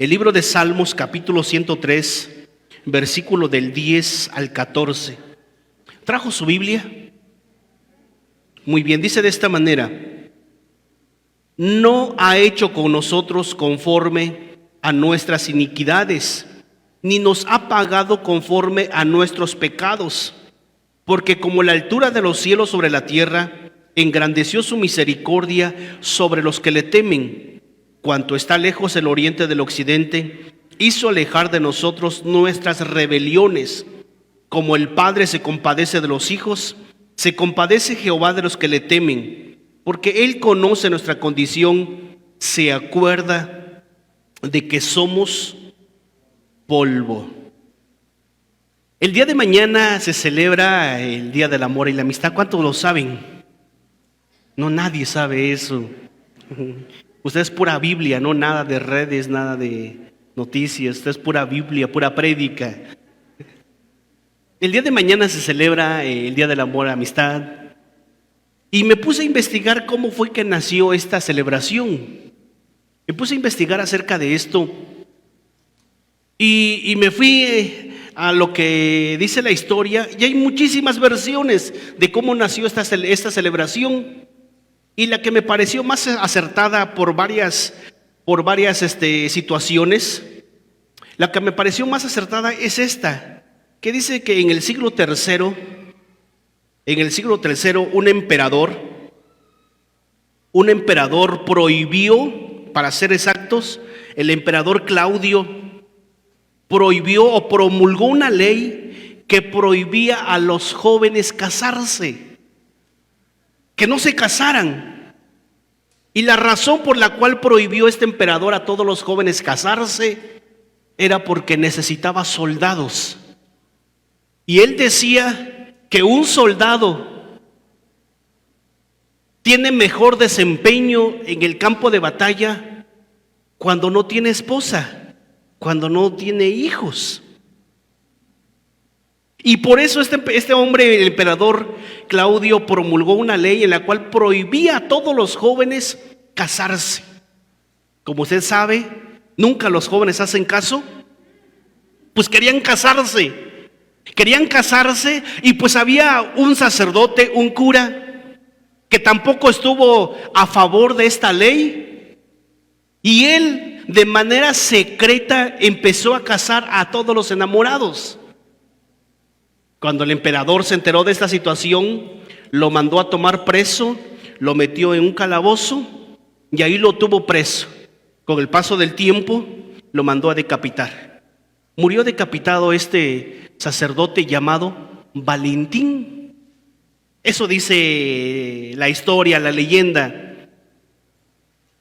El libro de Salmos, capítulo 103, versículo del 10 al 14. ¿Trajo su Biblia? Muy bien, dice de esta manera: no ha hecho con nosotros conforme a nuestras iniquidades, ni nos ha pagado conforme a nuestros pecados, porque como la altura de los cielos sobre la tierra, engrandeció su misericordia sobre los que le temen. Cuanto está lejos el oriente del occidente, hizo alejar de nosotros nuestras rebeliones. Como el Padre se compadece de los hijos, se compadece Jehová de los que le temen, porque Él conoce nuestra condición, se acuerda de que somos polvo. El día de mañana se celebra el Día del Amor y la Amistad. ¿Cuántos lo saben? No, nadie sabe eso. Usted es pura Biblia, no nada de redes, nada de noticias. Usted es pura Biblia, pura prédica. El día de mañana se celebra el Día del Amor y la Amistad. Y me puse a investigar cómo fue que nació esta celebración. Me puse a investigar acerca de esto. Y me fui a lo que dice la historia. Y hay muchísimas versiones de cómo nació esta celebración. Y la que me pareció más acertada por varias situaciones, la que me pareció más acertada es esta, que dice que en el siglo III, un emperador prohibió, para ser exactos, el emperador Claudio prohibió o promulgó una ley que prohibía a los jóvenes casarse, que no se casaran. Y la razón por la cual prohibió este emperador a todos los jóvenes casarse era porque necesitaba soldados. Y él decía que un soldado tiene mejor desempeño en el campo de batalla cuando no tiene esposa, cuando no tiene hijos. Y por eso este hombre, el emperador Claudio, promulgó una ley en la cual prohibía a todos los jóvenes casarse. Como usted sabe, nunca los jóvenes hacen caso. Pues querían casarse y pues había un sacerdote, un cura, que tampoco estuvo a favor de esta ley. Y él de manera secreta empezó a casar a todos los enamorados. Cuando el emperador se enteró de esta situación, lo mandó a tomar preso, lo metió en un calabozo y ahí lo tuvo preso. Con el paso del tiempo, lo mandó a decapitar. Murió decapitado este sacerdote llamado Valentín. Eso dice la historia, la leyenda.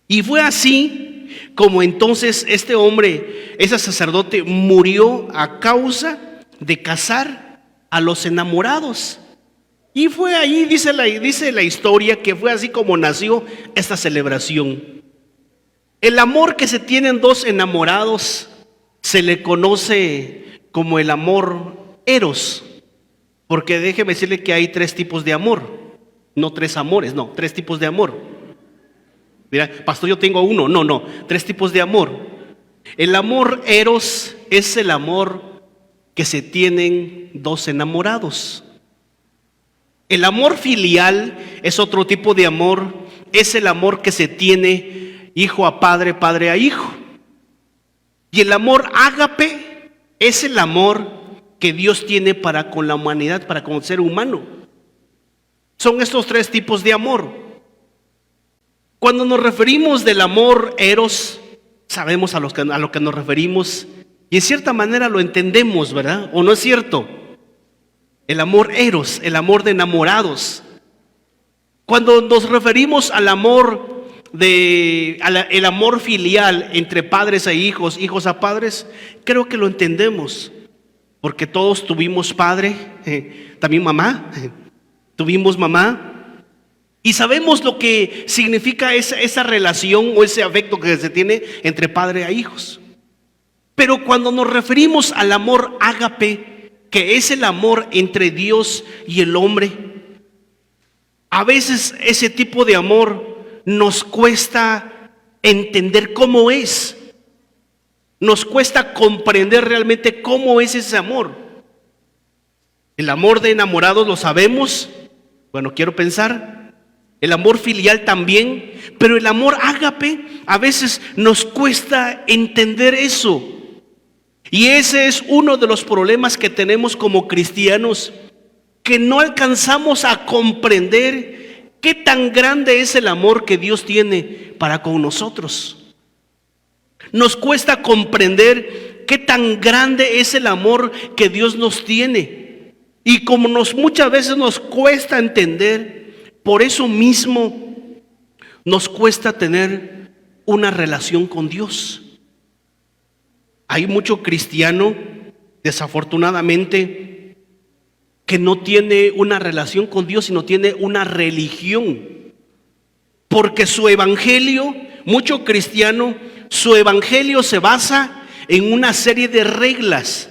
Y fue así como entonces este hombre, ese sacerdote, murió a causa de casar a los enamorados. Y fue ahí, dice la historia, que fue así como nació esta celebración. El amor que se tienen dos enamorados se le conoce como el amor eros, porque déjeme decirle que hay tres tipos de amor, no tres amores, no, tres tipos de amor. Mira, pastor, yo tengo uno, no, tres tipos de amor. El amor eros es el amor que se tienen dos enamorados. El amor filial es otro tipo de amor, es el amor que se tiene hijo a padre, padre a hijo. Y el amor ágape es el amor que Dios tiene para con la humanidad, para con el ser humano. Son estos tres tipos de amor. Cuando nos referimos del amor eros, sabemos a lo que nos referimos. Y en cierta manera lo entendemos, ¿verdad? ¿O no es cierto? El amor eros, el amor de enamorados. Cuando nos referimos al amor el amor filial entre padres e hijos, hijos a padres, creo que lo entendemos. Porque todos tuvimos padre, también mamá, tuvimos mamá. Y sabemos lo que significa esa relación o ese afecto que se tiene entre padre e hijos. Pero cuando nos referimos al amor ágape, que es el amor entre Dios y el hombre, a veces ese tipo de amor nos cuesta entender cómo es. Nos cuesta comprender realmente cómo es ese amor. El amor de enamorados lo sabemos, bueno, quiero pensar. El amor filial también, pero el amor ágape a veces nos cuesta entender eso. Y ese es uno de los problemas que tenemos como cristianos, que no alcanzamos a comprender qué tan grande es el amor que Dios tiene para con nosotros. Nos cuesta comprender qué tan grande es el amor que Dios nos tiene. Y como muchas veces nos cuesta entender, por eso mismo nos cuesta tener una relación con Dios. Hay mucho cristiano, desafortunadamente, que no tiene una relación con Dios, sino tiene una religión. Porque su evangelio, mucho cristiano, su evangelio se basa en una serie de reglas.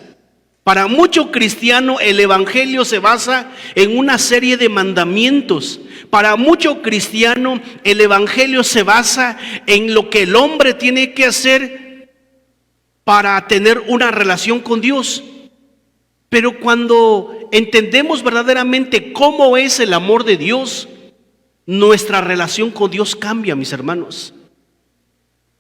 Para mucho cristiano el evangelio se basa en una serie de mandamientos. Para mucho cristiano el evangelio se basa en lo que el hombre tiene que hacer para tener una relación con Dios. Pero cuando entendemos verdaderamente cómo es el amor de Dios, nuestra relación con Dios cambia, mis hermanos.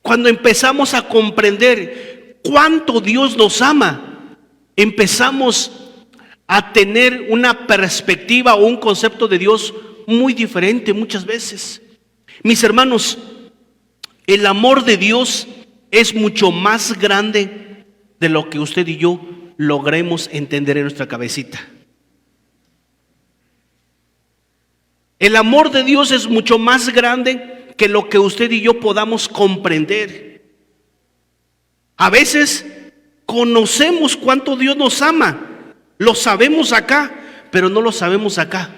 Cuando empezamos a comprender cuánto Dios nos ama, empezamos a tener una perspectiva o un concepto de Dios muy diferente muchas veces. Mis hermanos, el amor de Dios es mucho más grande de lo que usted y yo logremos entender en nuestra cabecita. El amor de Dios es mucho más grande que lo que usted y yo podamos comprender. A veces conocemos cuánto Dios nos ama, lo sabemos acá, pero no lo sabemos acá.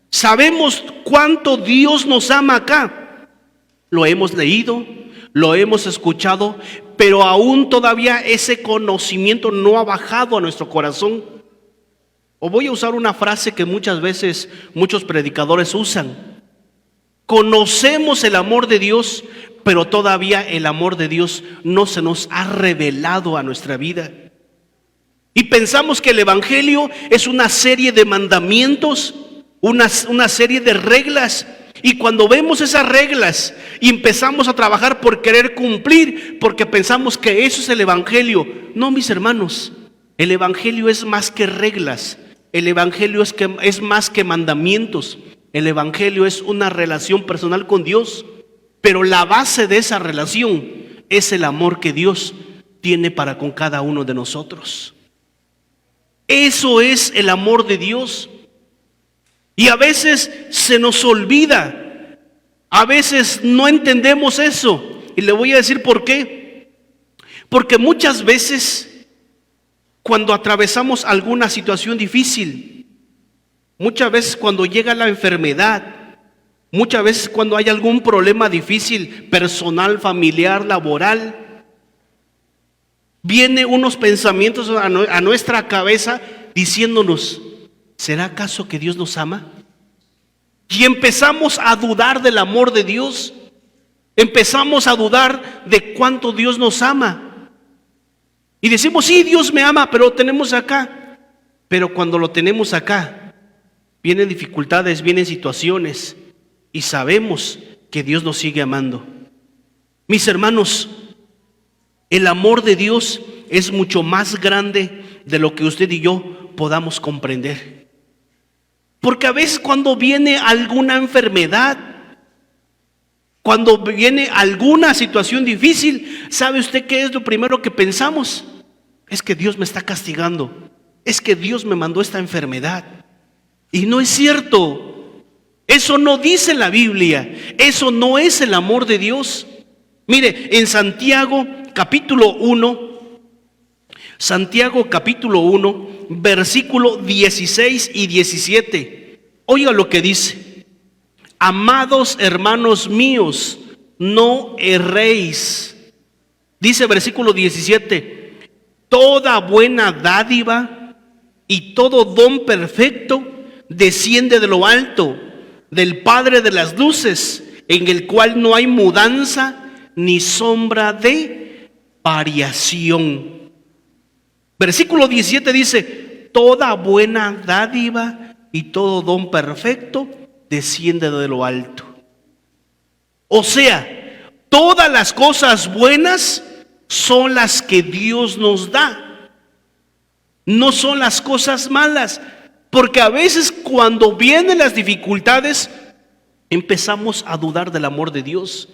Sabemos cuánto Dios nos ama acá, lo hemos leído, lo hemos escuchado, pero aún todavía ese conocimiento no ha bajado a nuestro corazón. O voy a usar una frase que muchas veces muchos predicadores usan: conocemos el amor de Dios, pero todavía el amor de Dios no se nos ha revelado a nuestra vida. Y pensamos que el evangelio es una serie de mandamientos, una serie de reglas. Y cuando vemos esas reglas y empezamos a trabajar por querer cumplir, porque pensamos que eso es el evangelio. No, mis hermanos, el evangelio es más que reglas. El evangelio es más que mandamientos. El evangelio es una relación personal con Dios. Pero la base de esa relación es el amor que Dios tiene para con cada uno de nosotros. Eso es el amor de Dios. Y a veces se nos olvida, a veces no entendemos eso. Y le voy a decir por qué. Porque muchas veces cuando atravesamos alguna situación difícil, muchas veces cuando llega la enfermedad, muchas veces cuando hay algún problema difícil, personal, familiar, laboral, vienen unos pensamientos a nuestra cabeza diciéndonos: ¿será acaso que Dios nos ama? Y empezamos a dudar del amor de Dios. Empezamos a dudar de cuánto Dios nos ama. Y decimos: sí, Dios me ama, pero lo tenemos acá. Pero cuando lo tenemos acá, vienen dificultades, vienen situaciones, y sabemos que Dios nos sigue amando. Mis hermanos, el amor de Dios es mucho más grande de lo que usted y yo podamos comprender. Porque a veces cuando viene alguna enfermedad, cuando viene alguna situación difícil, ¿sabe usted qué es lo primero que pensamos? Es que Dios me está castigando, es que Dios me mandó esta enfermedad. Y no es cierto, eso no dice la Biblia, eso no es el amor de Dios. Mire, en Santiago capítulo 1, versículo 16 y 17. Oiga lo que dice: amados hermanos míos, no erréis. Dice versículo 17: toda buena dádiva y todo don perfecto desciende de lo alto, del Padre de las luces, en el cual no hay mudanza ni sombra de variación. Versículo 17 dice: toda buena dádiva y todo don perfecto desciende de lo alto. O sea, todas las cosas buenas son las que Dios nos da, no son las cosas malas. Porque a veces cuando vienen las dificultades empezamos a dudar del amor de Dios.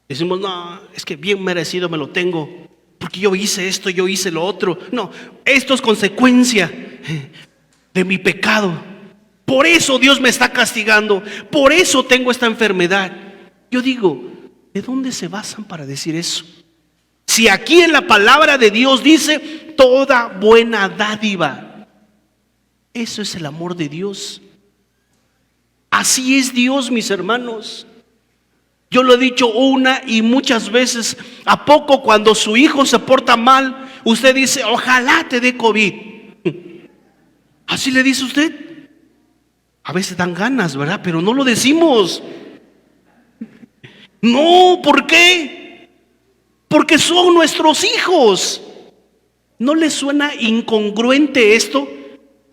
Decimos: no, es que bien merecido me lo tengo, porque yo hice esto, yo hice lo otro. No, esto es consecuencia de mi pecado. Por eso Dios me está castigando, por eso tengo esta enfermedad. Yo digo, ¿de dónde se basan para decir eso? Si aquí en la palabra de Dios dice toda buena dádiva. Eso es el amor de Dios. Así es Dios, mis hermanos. Yo lo he dicho una y muchas veces. ¿A poco cuando su hijo se porta mal, usted dice: ojalá te dé COVID? ¿Así le dice usted? A veces dan ganas, ¿verdad? Pero no lo decimos. No, ¿por qué? Porque son nuestros hijos. ¿No les suena incongruente esto?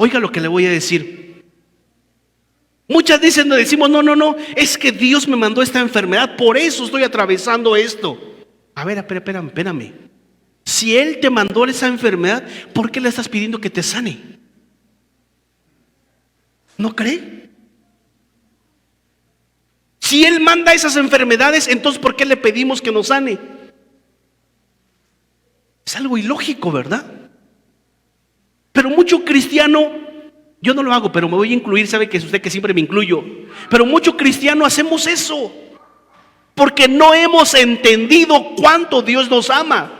Oiga lo que le voy a decir. Muchas decimos: no, es que Dios me mandó esta enfermedad, por eso estoy atravesando esto. A ver, espérame. Si Él te mandó esa enfermedad, ¿por qué le estás pidiendo que te sane? ¿No cree? Si Él manda esas enfermedades, entonces ¿por qué le pedimos que nos sane? Es algo ilógico, ¿verdad? Pero mucho cristiano, yo no lo hago, pero me voy a incluir, sabe que es usted que siempre me incluyo. Pero mucho cristiano hacemos eso, porque no hemos entendido cuánto Dios nos ama.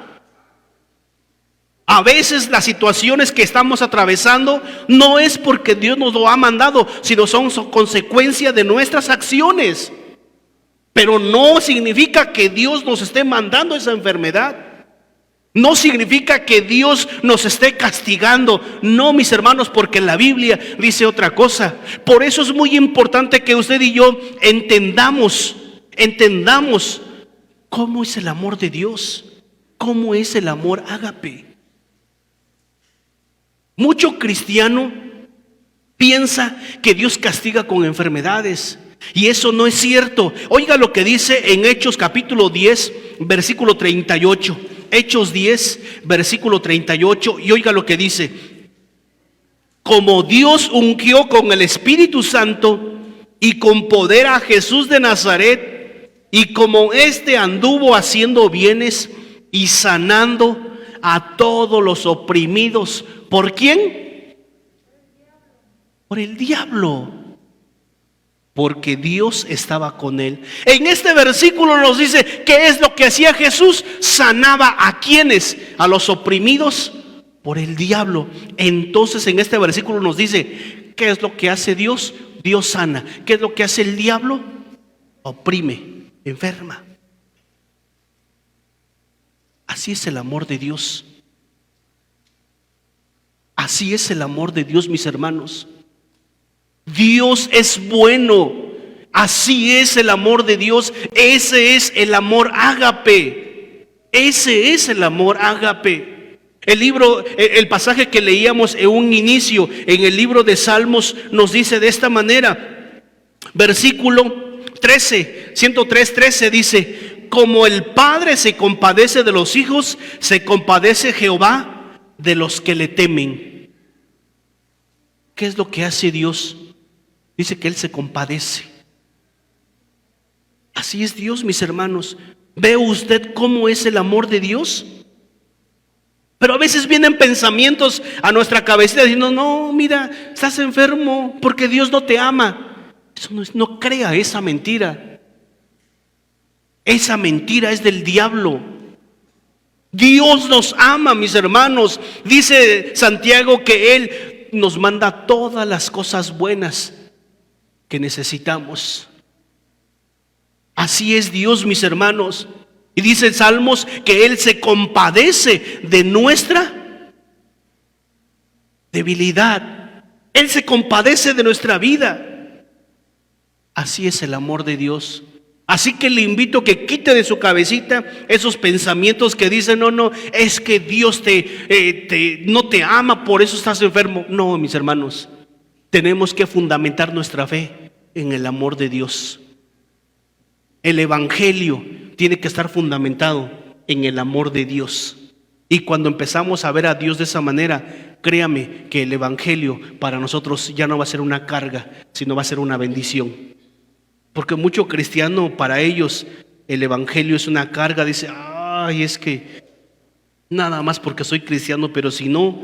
A veces las situaciones que estamos atravesando no es porque Dios nos lo ha mandado, sino son consecuencia de nuestras acciones. Pero no significa que Dios nos esté mandando esa enfermedad. No significa que Dios nos esté castigando. No, mis hermanos, porque la Biblia dice otra cosa. Por eso es muy importante que usted y yo entendamos cómo es el amor de Dios, cómo es el amor ágape. Mucho cristiano piensa que Dios castiga con enfermedades, y eso no es cierto. Oiga lo que dice en Hechos capítulo 10, versículo 38. Hechos 10, versículo 38, y oiga lo que dice: como Dios ungió con el Espíritu Santo y con poder a Jesús de Nazaret, y como éste anduvo haciendo bienes y sanando a todos los oprimidos. ¿Por quién? Por el diablo. Porque Dios estaba con él. En este versículo nos dice: ¿qué es lo que hacía Jesús? Sanaba a quienes, a los oprimidos por el diablo. Entonces en este versículo nos dice: ¿qué es lo que hace Dios? Dios sana. ¿Qué es lo que hace el diablo? Oprime, enferma. Así es el amor de Dios. Así es el amor de Dios, mis hermanos. Dios es bueno. Así es el amor de Dios. Ese es el amor ágape. Ese es el amor ágape. El pasaje que leíamos en un inicio en el libro de Salmos nos dice de esta manera. Versículo 13, 103:13 dice: como el Padre se compadece de los hijos, se compadece Jehová de los que le temen. ¿Qué es lo que hace Dios? Dice que Él se compadece. Así es Dios, mis hermanos. ¿Ve usted cómo es el amor de Dios? Pero a veces vienen pensamientos a nuestra cabecita diciendo: no, mira, estás enfermo porque Dios no te ama. Eso no crea esa mentira. Esa mentira es del diablo. Dios nos ama, mis hermanos. Dice Santiago que Él nos manda todas las cosas buenas que necesitamos. Así es Dios, mis hermanos. Y dice en Salmos que Él se compadece de nuestra debilidad. Él se compadece de nuestra vida. Así es el amor de Dios. Así que le invito a que quite de su cabecita esos pensamientos que dicen, no, no, es que Dios no te ama, por eso estás enfermo. No, mis hermanos, tenemos que fundamentar nuestra fe en el amor de Dios. El evangelio tiene que estar fundamentado en el amor de Dios. Y cuando empezamos a ver a Dios de esa manera, créame que el evangelio para nosotros ya no va a ser una carga, sino va a ser una bendición. Porque mucho cristiano, para ellos el evangelio es una carga. Dice, ay, es que nada más porque soy cristiano, pero si no,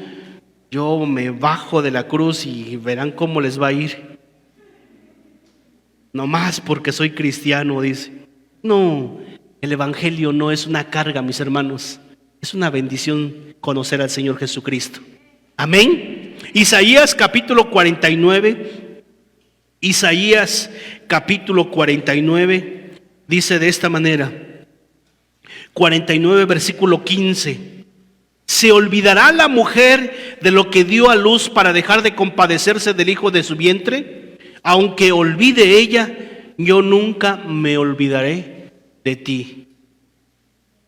yo me bajo de la cruz y verán cómo les va a ir. No más porque soy cristiano, dice. No, el evangelio no es una carga, mis hermanos. Es una bendición conocer al Señor Jesucristo. Amén. Isaías capítulo 49. Isaías capítulo 49 dice de esta manera, 49 versículo 15: ¿se olvidará la mujer de lo que dio a luz para dejar de compadecerse del hijo de su vientre? Aunque olvide ella, yo nunca me olvidaré de ti.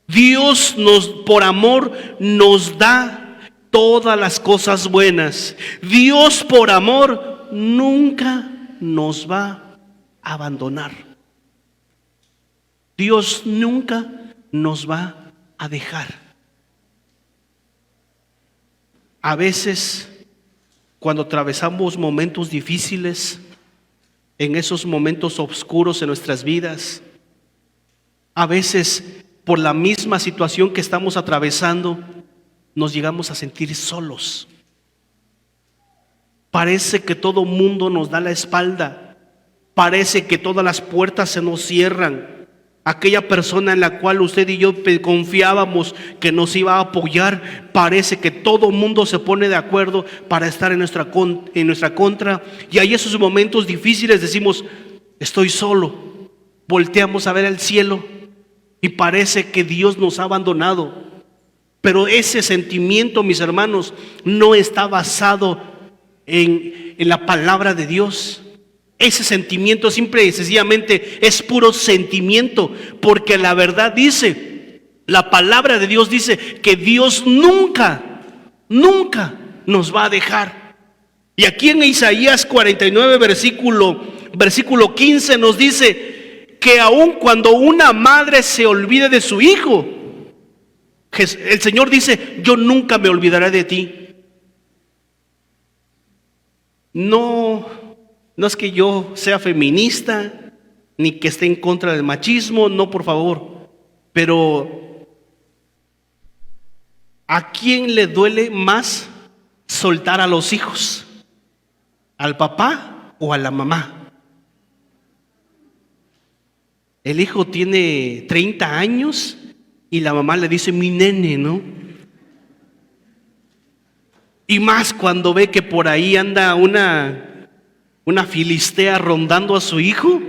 Dios por amor nos da todas las cosas buenas. Dios por amor nunca nos va a abandonar. Dios nunca nos va a dejar. A veces, cuando atravesamos momentos difíciles, en esos momentos oscuros en nuestras vidas, a veces por la misma situación que estamos atravesando, nos llegamos a sentir solos. Parece que todo mundo nos da la espalda. Parece que todas las puertas se nos cierran. Aquella persona en la cual usted y yo confiábamos que nos iba a apoyar, parece que todo mundo se pone de acuerdo para estar en nuestra contra. Y ahí esos momentos difíciles decimos, estoy solo. Volteamos a ver al cielo y parece que Dios nos ha abandonado. Pero ese sentimiento, mis hermanos, no está basado en la palabra de Dios. Ese sentimiento simple y sencillamente es puro sentimiento, porque la verdad dice, la palabra de Dios dice que Dios nunca nos va a dejar. Y aquí en Isaías 49 versículo 15 nos dice que aun cuando una madre se olvide de su hijo, el Señor dice, yo nunca me olvidaré de ti. No es que yo sea feminista, ni que esté en contra del machismo, no, por favor. Pero ¿a quién le duele más soltar a los hijos? ¿Al papá o a la mamá? El hijo tiene 30 años y la mamá le dice, mi nene, ¿no? Y más cuando ve que por ahí anda una filistea rondando a su hijo,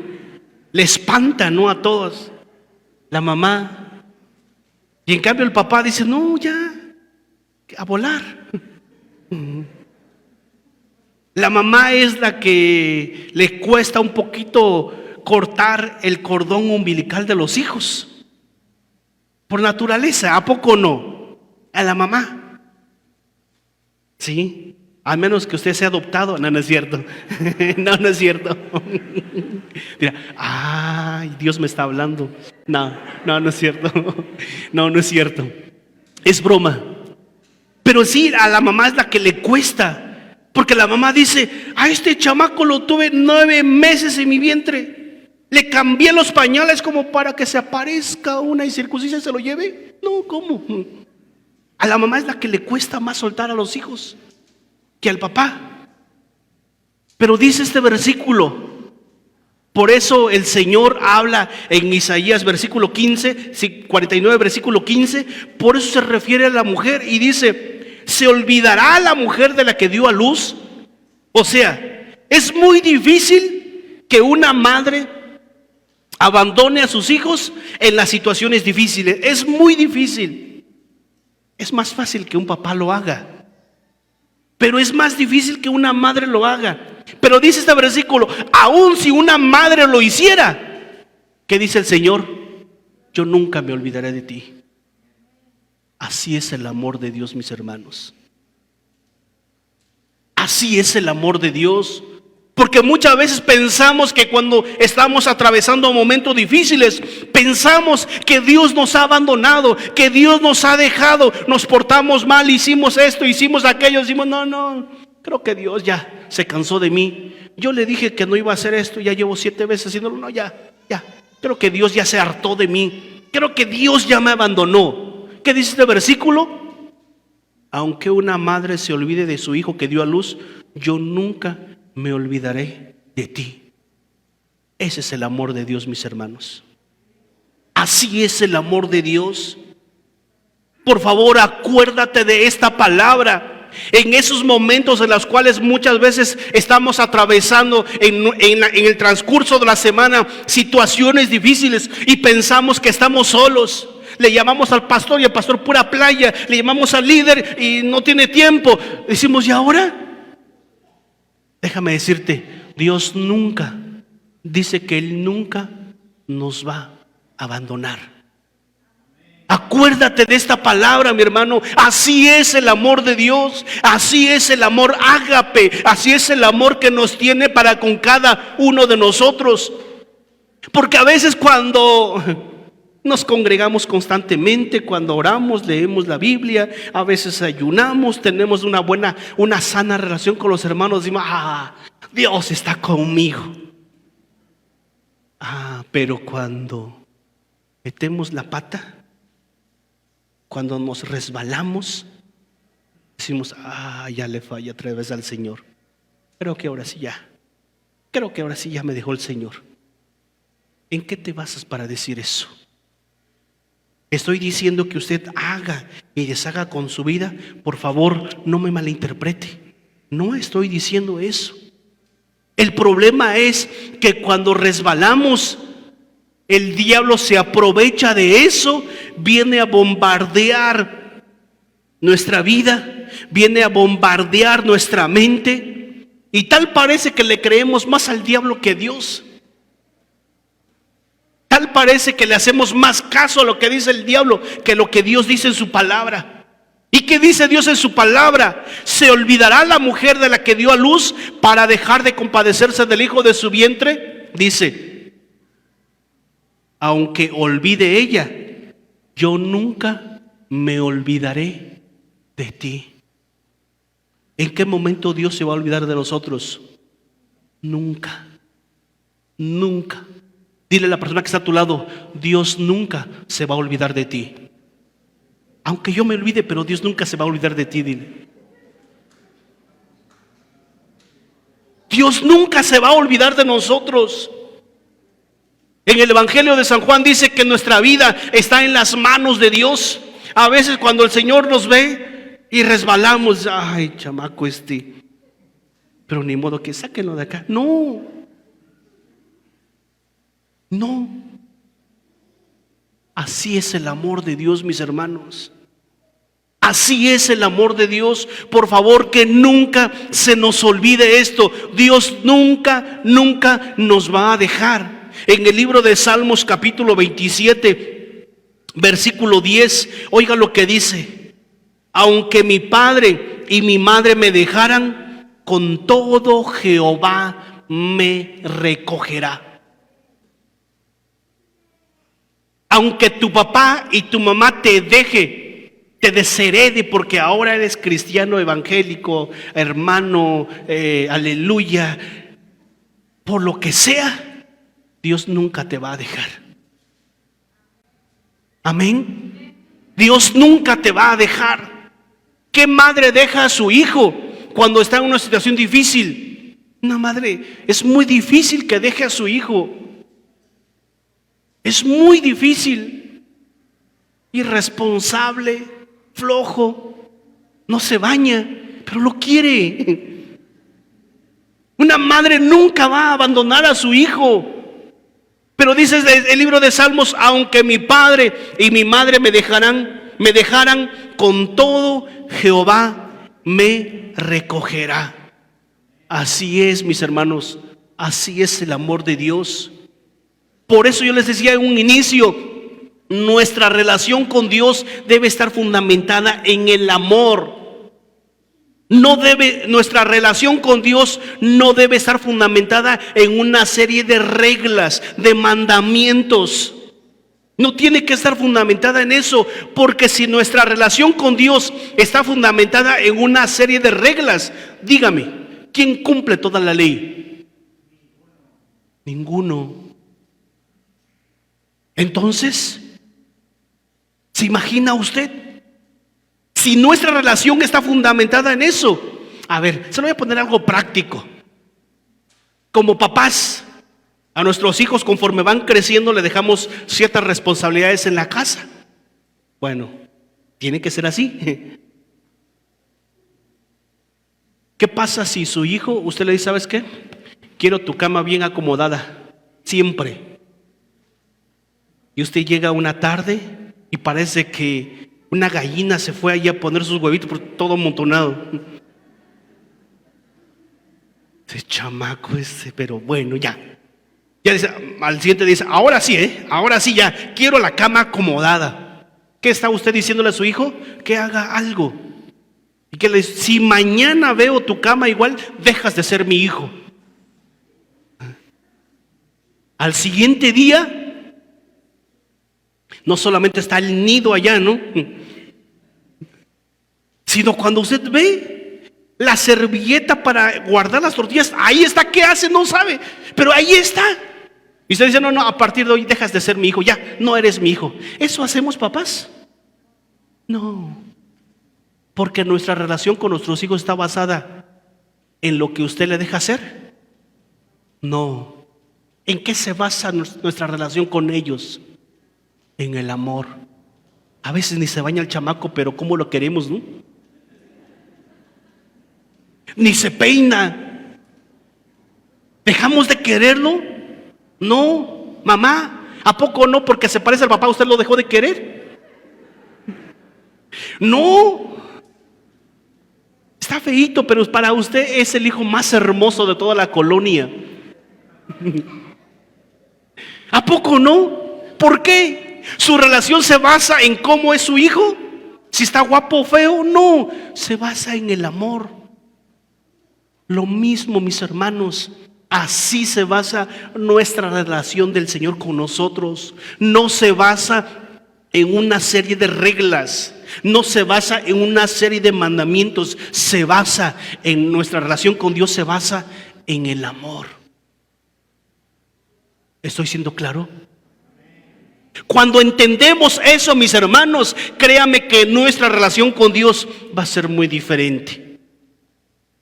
le espanta, ¿no? A todos, la mamá. Y en cambio el papá dice, no, ya, a volar. La mamá es la que le cuesta un poquito cortar el cordón umbilical de los hijos. Por naturaleza, ¿a poco no? A la mamá. Sí, a menos que usted sea adoptado. No, no es cierto. No es cierto. Mira, ay, Dios me está hablando. No es cierto. No es cierto. Es broma. Pero sí, a la mamá es la que le cuesta. Porque la mamá dice, a este chamaco lo tuve 9 meses en mi vientre. Le cambié los pañales como para que se aparezca una incircuncisa y se lo lleve. No, ¿cómo? A la mamá es la que le cuesta más soltar a los hijos que al papá. Pero dice este versículo, por eso el Señor habla en Isaías versículo 15, 49 versículo 15, por eso se refiere a la mujer y dice, ¿se olvidará la mujer de la que dio a luz? O sea, es muy difícil que una madre abandone a sus hijos en las situaciones difíciles. Es muy difícil. Es más fácil que un papá lo haga, pero es más difícil que una madre lo haga. Pero dice este versículo, aun si una madre lo hiciera, ¿Qué dice el Señor? Yo nunca me olvidaré de ti. Así es el amor de Dios, mis hermanos. Así es el amor de Dios. Porque muchas veces pensamos que cuando estamos atravesando momentos difíciles, pensamos que Dios nos ha abandonado, que Dios nos ha dejado, nos portamos mal, hicimos esto, hicimos aquello, decimos, no, creo que Dios ya se cansó de mí. Yo le dije que no iba a hacer esto, ya llevo 7 veces haciéndolo, no, ya. Creo que Dios ya se hartó de mí. Creo que Dios ya me abandonó. ¿Qué dice este versículo? Aunque una madre se olvide de su hijo que dio a luz, yo nunca me olvidaré de ti. Ese es el amor de Dios, mis hermanos. Así es el amor de Dios. Por favor, acuérdate de esta palabra. En esos momentos en los cuales muchas veces estamos atravesando en el transcurso de la semana situaciones difíciles y pensamos que estamos solos. Le llamamos al pastor y el pastor pura playa. Le llamamos al líder y no tiene tiempo. Decimos, ¿y ahora? Déjame decirte, Dios nunca, dice que Él nunca nos va a abandonar. Acuérdate de esta palabra, mi hermano. Así es el amor de Dios. Así es el amor ágape. Así es el amor que nos tiene para con cada uno de nosotros. Porque a veces cuando nos congregamos constantemente, cuando oramos, leemos la Biblia, a veces ayunamos, tenemos una sana relación con los hermanos, decimos, Dios está conmigo. Pero cuando metemos la pata, cuando nos resbalamos, decimos, ya le falla otra vez al Señor. Creo que ahora sí ya me dejó el Señor. ¿En qué te basas para decir eso? Estoy diciendo que usted haga y deshaga con su vida. Por favor, no me malinterprete. No estoy diciendo eso. El problema es que cuando resbalamos, el diablo se aprovecha de eso, viene a bombardear nuestra vida, viene a bombardear nuestra mente, y tal parece que le creemos más al diablo que a Dios. Tal parece que le hacemos más caso a lo que dice el diablo que lo que Dios dice en su palabra. ¿Y qué dice Dios en su palabra? ¿Se olvidará la mujer de la que dio a luz para dejar de compadecerse del hijo de su vientre? Dice, aunque olvide ella, yo nunca me olvidaré de ti. ¿En qué momento Dios se va a olvidar de nosotros? Nunca. Nunca. Dile a la persona que está a tu lado, Dios nunca se va a olvidar de ti. Aunque yo me olvide, pero Dios nunca se va a olvidar de ti, dile. Dios nunca se va a olvidar de nosotros. En el Evangelio de San Juan dice que nuestra vida está en las manos de Dios. A veces cuando el Señor nos ve y resbalamos, chamaco pero ni modo que sáquenlo de acá. No. Así es el amor de Dios, mis hermanos. Así es el amor de Dios. Por favor, que nunca se nos olvide esto. Dios nunca nos va a dejar. En el libro de Salmos capítulo 27, versículo 10, oiga lo que dice: aunque mi padre y mi madre me dejaran, con todo Jehová me recogerá. Aunque tu papá y tu mamá te desherede porque ahora eres cristiano evangélico, hermano, aleluya, por lo que sea, Dios nunca te va a dejar. Amén. Dios nunca te va a dejar. ¿Qué madre deja a su hijo cuando está en una situación difícil? Una madre, es muy difícil que deje a su hijo. Es muy difícil. Irresponsable, flojo, no se baña, pero lo quiere. Una madre nunca va a abandonar a su hijo. Pero dice el libro de Salmos: aunque mi padre y mi madre me dejaran, con todo Jehová me recogerá. Así es, mis hermanos, así es el amor de Dios. Por eso yo les decía en un inicio, nuestra relación con Dios debe estar fundamentada en el amor. Nuestra relación con Dios no debe estar fundamentada en una serie de reglas, de mandamientos. No tiene que estar fundamentada en eso, porque si nuestra relación con Dios está fundamentada en una serie de reglas, dígame, ¿quién cumple toda la ley? Ninguno. Entonces, ¿se imagina usted? Si nuestra relación está fundamentada en eso. A ver, se lo voy a poner algo práctico. Como papás, a nuestros hijos conforme van creciendo le dejamos ciertas responsabilidades en la casa. Bueno, tiene que ser así. ¿Qué pasa si su hijo, usted le dice, ¿sabes qué? Quiero tu cama bien acomodada, siempre. Y usted llega una tarde y parece que una gallina se fue allí a poner sus huevitos por todo amontonado. Ese chamaco ese, pero bueno, ya. Ya dice, al siguiente dice, ahora sí, ahora sí ya, quiero la cama acomodada. ¿Qué está usted diciéndole a su hijo? Que haga algo. Y que le dice, si mañana veo tu cama igual, dejas de ser mi hijo. Al siguiente día, no solamente está el nido allá, ¿no? Sino cuando usted ve la servilleta para guardar las tortillas, ahí está. ¿Qué hace? No sabe, pero ahí está. Y usted dice, no, a partir de hoy dejas de ser mi hijo, ya, no eres mi hijo. ¿Eso hacemos, papás? No, porque nuestra relación con nuestros hijos está basada en lo que usted le deja hacer. No. ¿En qué se basa nuestra relación con ellos? En el amor. A veces ni se baña el chamaco, pero cómo lo queremos, ¿no? Ni se peina. ¿Dejamos de quererlo? No, mamá, ¿a poco no? Porque se parece al papá, ¿usted lo dejó de querer? No. Está feíto, pero para usted es el hijo más hermoso de toda la colonia. ¿A poco no? ¿Por qué? ¿Su relación se basa en cómo es su hijo? ¿Si está guapo o feo? No, se basa en el amor. Lo mismo, mis hermanos, así se basa nuestra relación del Señor con nosotros. No se basa en una serie de reglas, no se basa en una serie de mandamientos, se basa en nuestra relación con Dios, se basa en el amor. ¿Estoy siendo claro? Cuando entendemos eso, mis hermanos, créame que nuestra relación con Dios va a ser muy diferente.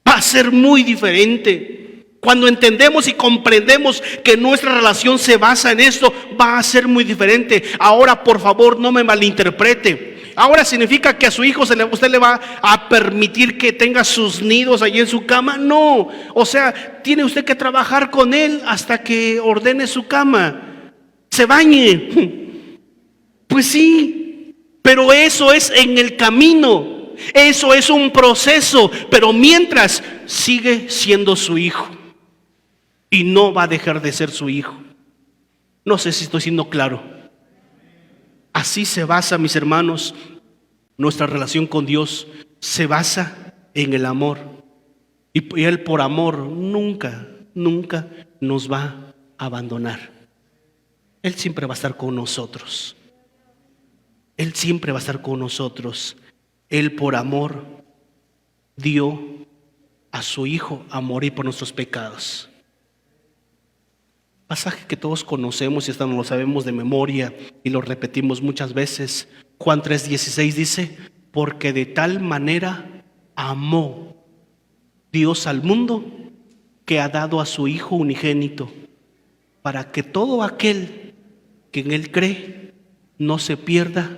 Va a ser muy diferente. Cuando entendemos y comprendemos que nuestra relación se basa en esto, va a ser muy diferente. Ahora, por favor, no me malinterprete. Ahora significa que a su hijo usted le va a permitir que tenga sus nidos allí en su cama. No, o sea, tiene usted que trabajar con él hasta que ordene su cama, se bañe. Pues sí, pero eso es en el camino, eso es un proceso, pero mientras sigue siendo su hijo y no va a dejar de ser su hijo. No sé si estoy siendo claro. Así se basa, mis hermanos, nuestra relación con Dios se basa en el amor. Y Él por amor nunca nos va a abandonar. Él siempre va a estar con nosotros. Él siempre va a estar con nosotros. Él por amor dio a su Hijo a morir por nuestros pecados. Pasaje que todos conocemos y hasta nos lo sabemos de memoria y lo repetimos muchas veces. Juan 3:16 dice, porque de tal manera amó Dios al mundo que ha dado a su Hijo unigénito, para que todo aquel que en Él cree no se pierda,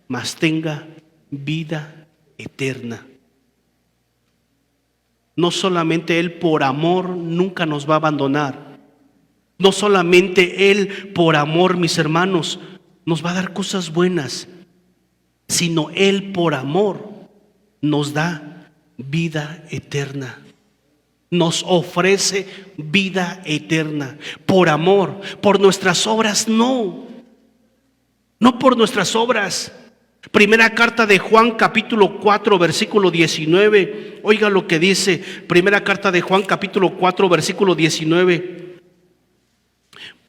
mas tenga vida eterna. No solamente Él por amor nunca nos va a abandonar. No solamente Él por amor, mis hermanos, nos va a dar cosas buenas, sino Él por amor nos da vida eterna. nos ofrece vida eterna por amor. Por nuestras obras no por nuestras obras. Primera carta de Juan, capítulo 4, versículo 19. Oiga lo que dice primera carta de Juan, capítulo 4, versículo 19.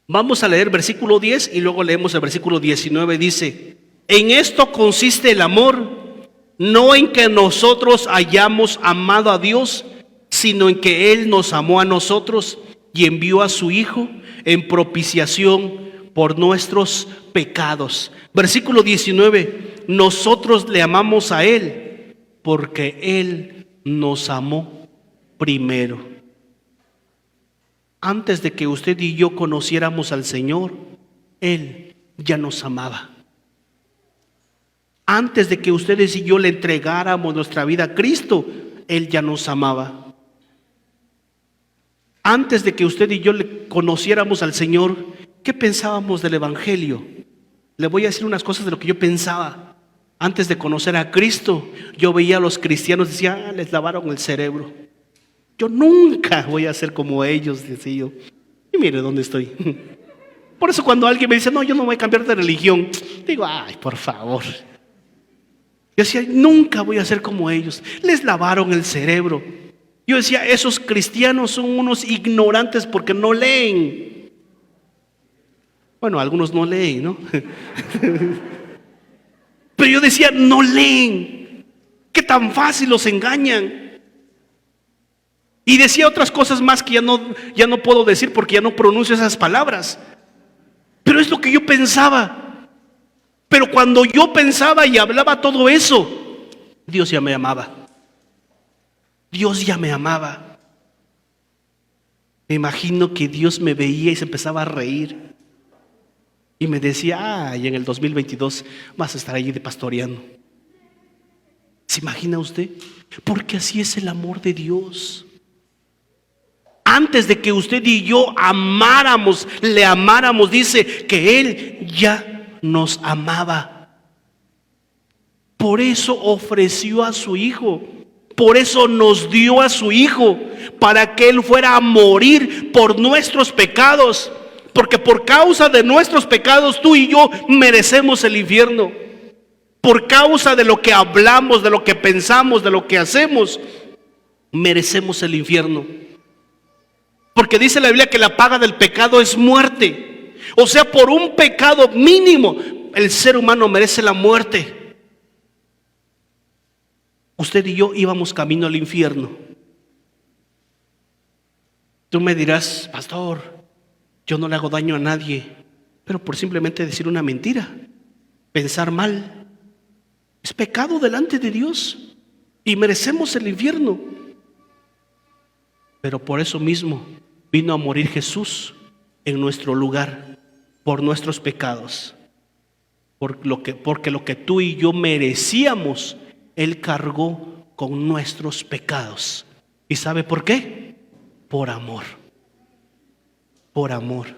Vamos a leer versículo 10 y luego leemos el versículo 19. Dice: en esto consiste el amor, no en que nosotros hayamos amado a Dios, sino en que Él nos amó a nosotros y envió a su Hijo en propiciación por nuestros pecados. Versículo 19: nosotros le amamos a Él porque Él nos amó primero. Antes de que usted y yo conociéramos al Señor, Él ya nos amaba. Antes de que ustedes y yo le entregáramos nuestra vida a Cristo, Él ya nos amaba. Antes de que usted y yo le conociéramos al Señor, ¿qué pensábamos del Evangelio? Le voy a decir unas cosas de lo que yo pensaba. Antes de conocer a Cristo, yo veía a los cristianos y decía: les lavaron el cerebro. Yo nunca voy a ser como ellos, decía yo. Y mire dónde estoy. Por eso cuando alguien me dice: no, yo no voy a cambiar de religión, digo: ay, por favor. Yo decía: nunca voy a ser como ellos. Les lavaron el cerebro. Yo decía: esos cristianos son unos ignorantes porque no leen. Bueno, algunos no leen, ¿no? Pero yo decía: no leen. Qué tan fácil los engañan. Y decía otras cosas más que ya no puedo decir porque ya no pronuncio esas palabras. Pero es lo que yo pensaba. Pero cuando yo pensaba y hablaba todo eso, Dios ya me amaba. Dios ya me amaba. Me imagino que Dios me veía y se empezaba a reír. Y me decía: ay, en el 2022 vas a estar allí de pastoreando. ¿Se imagina usted? Porque así es el amor de Dios. Antes de que usted y yo amáramos, le amáramos, dice que Él ya nos amaba. Por eso ofreció a su Hijo. Por eso nos dio a su Hijo, para que Él fuera a morir por nuestros pecados. Porque por causa de nuestros pecados tú y yo merecemos el infierno. Por causa de lo que hablamos, de lo que pensamos, de lo que hacemos, merecemos el infierno. Porque dice la Biblia que la paga del pecado es muerte. O sea, por un pecado mínimo, el ser humano merece la muerte. Usted y yo íbamos camino al infierno. Tú me dirás: pastor, yo no le hago daño a nadie, pero por simplemente decir una mentira, pensar mal, es pecado delante de Dios y merecemos el infierno. Pero por eso mismo vino a morir Jesús en nuestro lugar, por nuestros pecados. Porque lo que tú y yo merecíamos, Él cargó con nuestros pecados. ¿Y sabe por qué? Por amor. Por amor.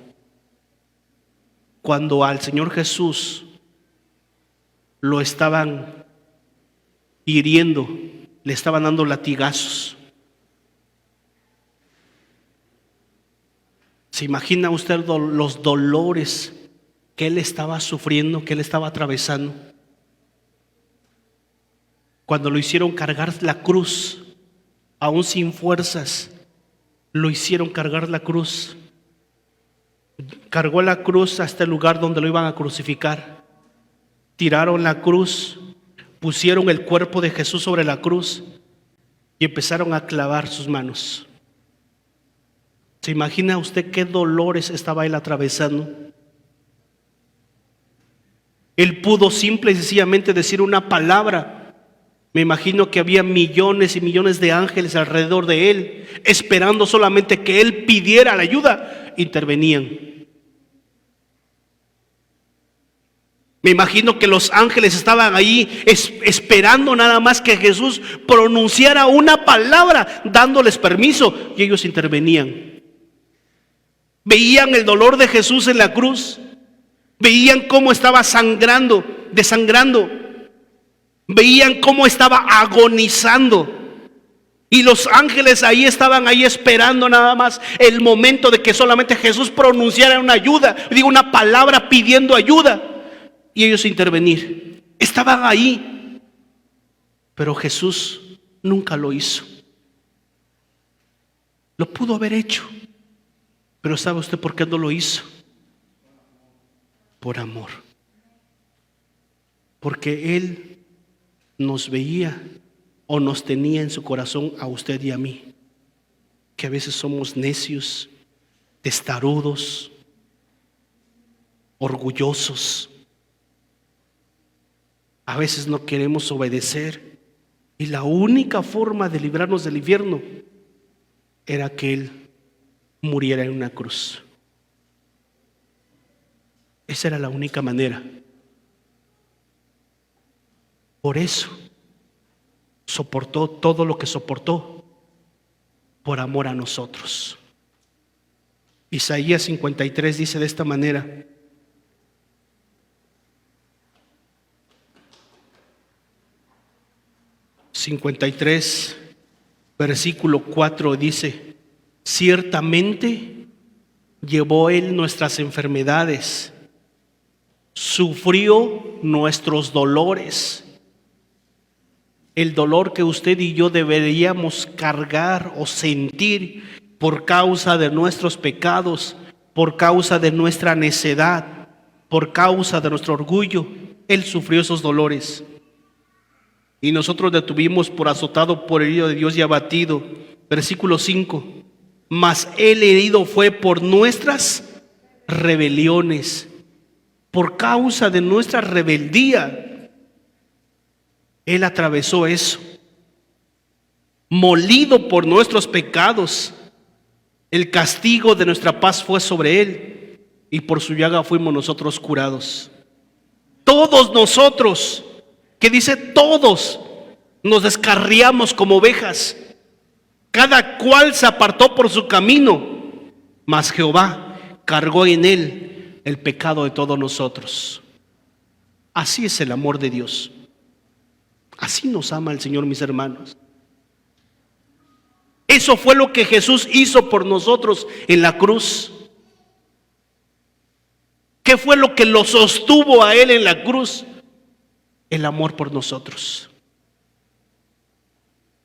Cuando al Señor Jesús lo estaban hiriendo, le estaban dando latigazos. ¿Se imagina usted los dolores que Él estaba sufriendo, que Él estaba atravesando? Cuando lo hicieron cargar la cruz, aún sin fuerzas, lo hicieron cargar la cruz. Cargó la cruz hasta el lugar donde lo iban a crucificar. Tiraron la cruz, pusieron el cuerpo de Jesús sobre la cruz y empezaron a clavar sus manos. ¿Se imagina usted qué dolores estaba Él atravesando? Él pudo simple y sencillamente decir una palabra. Me imagino que había millones y millones de ángeles alrededor de Él, esperando solamente que Él pidiera la ayuda. Intervenían. Me imagino que los ángeles estaban ahí esperando nada más que Jesús pronunciara una palabra, dándoles permiso, y ellos intervenían. Veían el dolor de Jesús en la cruz, veían cómo estaba sangrando, desangrando, veían cómo estaba agonizando, Y los ángeles ahí estaban ahí esperando nada más el momento de que solamente Jesús pronunciara una ayuda, digo una palabra pidiendo ayuda, y ellos intervenir. Estaban ahí, pero Jesús nunca lo hizo. Lo pudo haber hecho, pero ¿sabe usted por qué no lo hizo? Por amor. Porque Él nos veía o nos tenía en su corazón a usted y a mí, que a veces somos necios, testarudos, orgullosos. A veces no queremos obedecer, y la única forma de librarnos del infierno era que Él muriera en una cruz. Esa era la única manera. Por eso soportó todo lo que soportó por amor a nosotros. Isaías 53 dice de esta manera: ...53, versículo 4 dice: ciertamente llevó Él nuestras enfermedades, sufrió nuestros dolores. El dolor que usted y yo deberíamos cargar o sentir por causa de nuestros pecados, por causa de nuestra necedad, por causa de nuestro orgullo. Él sufrió esos dolores. Y nosotros le tuvimos por azotado, por herido de Dios y abatido. Versículo 5. Mas Él herido fue por nuestras rebeliones, por causa de nuestra rebeldía. Él atravesó eso. Molido por nuestros pecados, el castigo de nuestra paz fue sobre Él, y por su llaga fuimos nosotros curados. Todos nosotros, que dice todos, nos descarriamos como ovejas, cada cual se apartó por su camino, mas Jehová cargó en Él el pecado de todos nosotros. Así es el amor de Dios. Así nos ama el Señor, mis hermanos. Eso fue lo que Jesús hizo por nosotros en la cruz. ¿Qué fue lo que lo sostuvo a Él en la cruz? El amor por nosotros.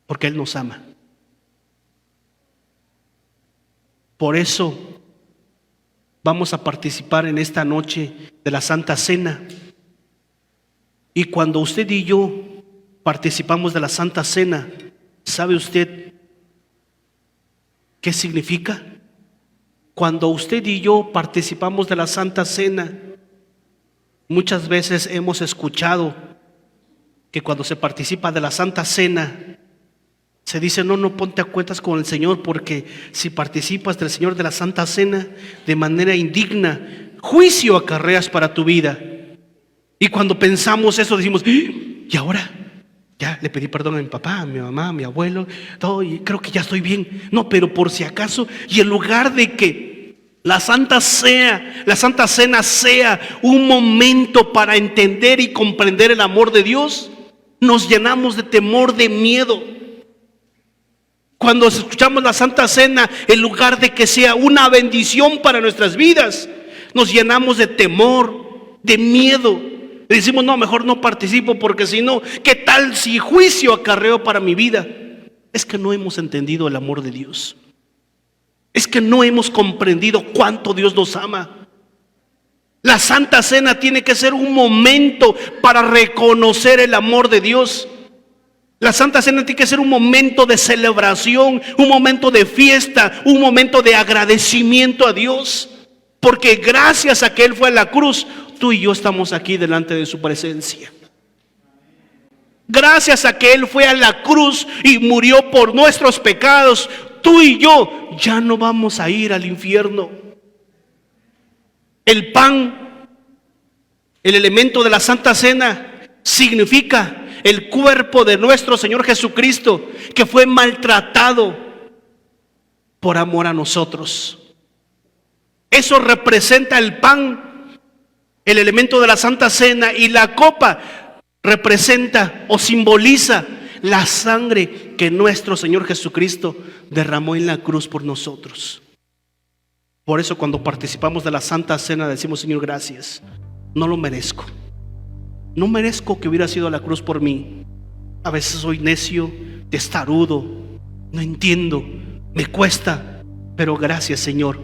Porque Él nos ama. Por eso vamos a participar en esta noche de la Santa Cena. Y cuando usted y yo participamos de la Santa Cena, ¿sabe usted qué significa? Cuando usted y yo participamos de la Santa Cena, muchas veces hemos escuchado que cuando se participa de la Santa Cena, se dice: no ponte a cuentas con el Señor, porque si participas del Señor de la Santa Cena de manera indigna, juicio acarreas para tu vida. Y cuando pensamos eso decimos: ¿y ahora? Ya le pedí perdón a mi papá, a mi mamá, a mi abuelo, todo, y creo que ya estoy bien. No, pero por si acaso, y en lugar de que la Santa Cena sea un momento para entender y comprender el amor de Dios, nos llenamos de temor, de miedo. Cuando escuchamos la Santa Cena, en lugar de que sea una bendición para nuestras vidas, nos llenamos de temor, de miedo. Y decimos: no, mejor no participo, porque si no, ¿qué tal si juicio acarreo para mi vida? Es que no hemos entendido el amor de Dios. Es que no hemos comprendido cuánto Dios nos ama. La Santa Cena tiene que ser un momento para reconocer el amor de Dios. La Santa Cena tiene que ser un momento de celebración, un momento de fiesta, un momento de agradecimiento a Dios. Porque gracias a que Él fue a la cruz, tú y yo estamos aquí delante de su presencia. Gracias a que Él fue a la cruz y murió por nuestros pecados, tú y yo ya no vamos a ir al infierno. El pan, el elemento de la Santa Cena, significa el cuerpo de nuestro Señor Jesucristo, que fue maltratado por amor a nosotros. Eso representa el pan, el elemento de la Santa Cena, y la copa representa o simboliza la sangre que nuestro Señor Jesucristo derramó en la cruz por nosotros. Por eso cuando participamos de la Santa Cena decimos: Señor, gracias. No lo merezco. No merezco que hubiera sido la cruz por mí. A veces soy necio, testarudo, no entiendo, me cuesta. Pero gracias, Señor,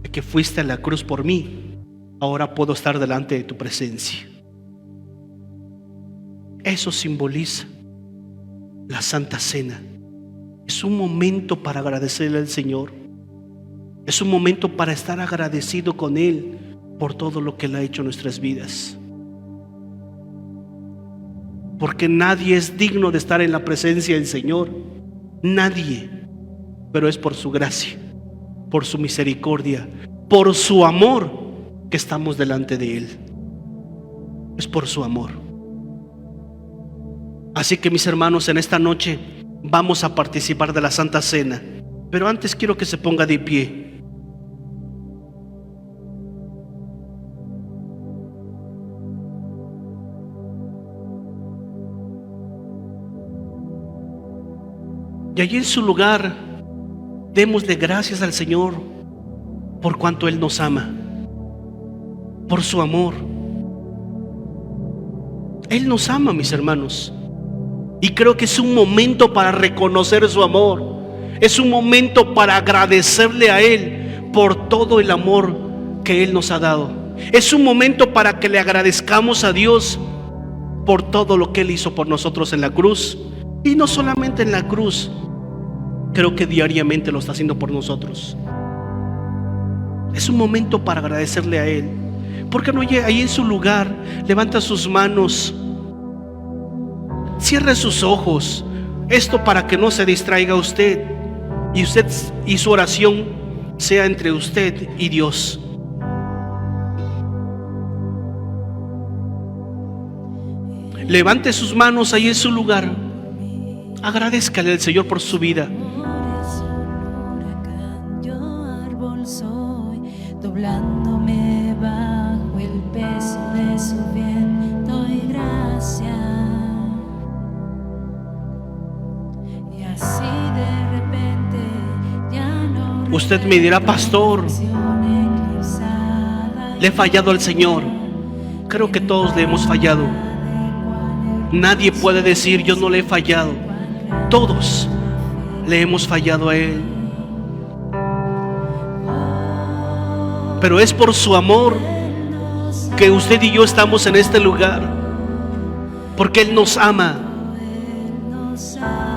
de que fuiste a la cruz por mí. Ahora puedo estar delante de tu presencia. Eso simboliza la Santa Cena. Es un momento para agradecerle al Señor. Es un momento para estar agradecido con Él por todo lo que Él ha hecho en nuestras vidas. Porque nadie es digno de estar en la presencia del Señor. Nadie. Pero es por su gracia, por su misericordia, por su amor que estamos delante de Él. Es por su amor. Así que, mis hermanos, en esta noche vamos a participar de la Santa Cena. Pero antes quiero que se ponga de pie. Y allí en su lugar, démosle gracias al Señor por cuanto Él nos ama, por su amor. Él nos ama, mis hermanos. Y creo que es un momento para reconocer su amor. Es un momento para agradecerle a Él por todo el amor que Él nos ha dado. Es un momento para que le agradezcamos a Dios por todo lo que Él hizo por nosotros en la cruz. Y no solamente en la cruz, creo que diariamente lo está haciendo por nosotros. Es un momento para agradecerle a Él. ¿Por qué no ahí en su lugar levanta sus manos, cierre sus ojos? Esto para que no se distraiga usted y su oración sea entre usted y Dios. Levante sus manos ahí en su lugar. Agradézcale al Señor por su vida. Doblándome bajo el peso de su bien, doy gracias. Y así de repente ya no. Usted me dirá: pastor, le he fallado al Señor. Creo que todos le hemos fallado. Nadie puede decir: yo no le he fallado. Todos le hemos fallado a Él. Pero es por su amor que usted y yo estamos en este lugar, porque Él nos ama. Él nos ama.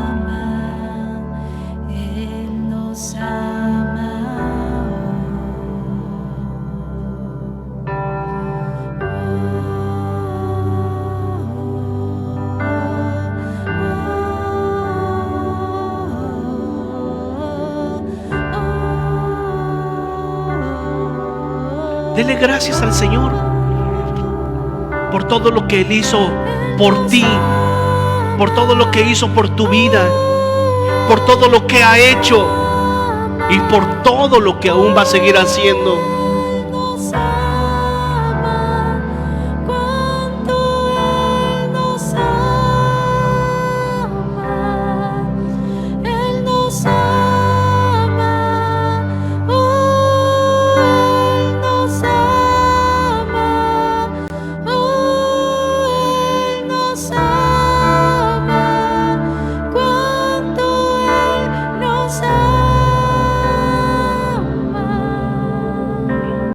Dele gracias al Señor por todo lo que Él hizo por ti, por todo lo que hizo por tu vida, por todo lo que ha hecho y por todo lo que aún va a seguir haciendo.